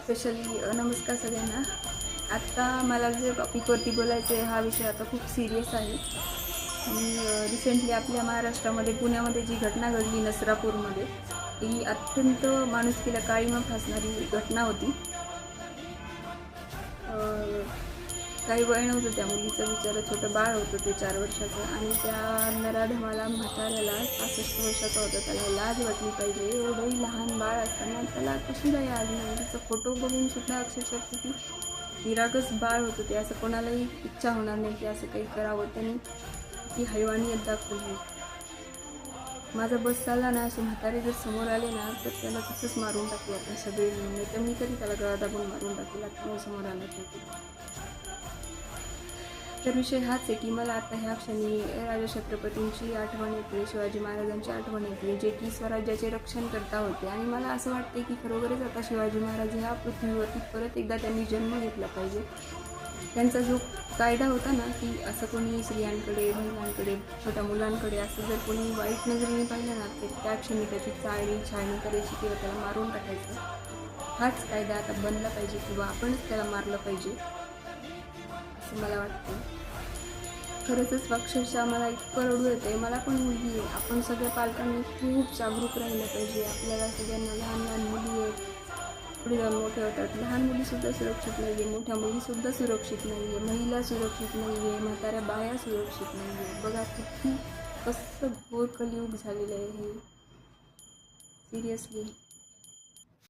Specially नमस्कार सगळ्यांना. आत्ता मला जे टॉपिकवरती बोलायचं आहे हा विषय आता खूप सिरियस आहे. आणि रिसेंटली आपल्या महाराष्ट्रामध्ये पुण्यामध्ये जी घटना घडली नसरापूरमध्ये, ही अत्यंत माणुसकीला काळीमा फासणारी घटना होती. काही वय नव्हतं त्या मुलीचं, बिचारं छोटं बाळ होतं ते 4 वर्षाचं. आणि त्या नराधमाला म्हाताऱ्याला 65 वर्षाचा होता, त्याला लाज वाटली पाहिजे. एवढंही लहान बाळ असताना त्याला कशी दया आली नाही. तिचा फोटो बघून सुद्धा अक्षरशः किती निरागस बाळ होतं ते. असं कोणालाही इच्छा होणार नाही की असं काही करावं. त्यांनी ती हैवानियत दाखवली. माझा बस चालला ना, असे म्हातारे जर समोर आले ना तर त्याला तिथंच मारून टाकू आपण सगळे मिळून. नाही तर मी तरी त्याला गळा दाबून मारून टाकेल आता समोर आलं तर. तर विषय हाच आहे की मला आता ह्या क्षणी राजा छत्रपतींची आठवण येते, शिवाजी महाराजांची आठवण येते, जे की स्वराज्याचे रक्षण करता होते. आणि मला असं वाटते की खरोखरच आता शिवाजी महाराज ह्या पृथ्वीवरती परत एकदा त्यांनी जन्म घेतला पाहिजे. त्यांचा जो कायदा होता ना की असं कोणी स्त्रियांकडे, महिलांकडे, छोट्या मुलांकडे असं जर कोणी वाईट नजरेने पाहिलं ना तर त्या क्षणी त्याची चाळणी छाळणी करायची किंवा त्याला मारून टाकायचं. हाच कायदा आता बनला पाहिजे किंवा आपणच त्याला मारलं पाहिजे असं मला वाटतं. खरंच अक्षरशः मला इतकं रडू येतं आहे. मला पण मुलगी आहे. आपण सगळ्या पालकांनी खूप जागरूक राहिलं पाहिजे. आपल्याला सगळ्यांना लहान लहान मुली आहेत, पुढे जाऊन मोठे होतात. लहान मुलीसुद्धा सुरक्षित नाही आहे, मोठ्या मुलीसुद्धा सुरक्षित नाही आहे, महिला सुरक्षित नाही आहे, म्हाताऱ्या बाया सुरक्षित नाही आहे. बघा किती कसं घोर कलियुग झालेलं आहे हे. सिरियसली.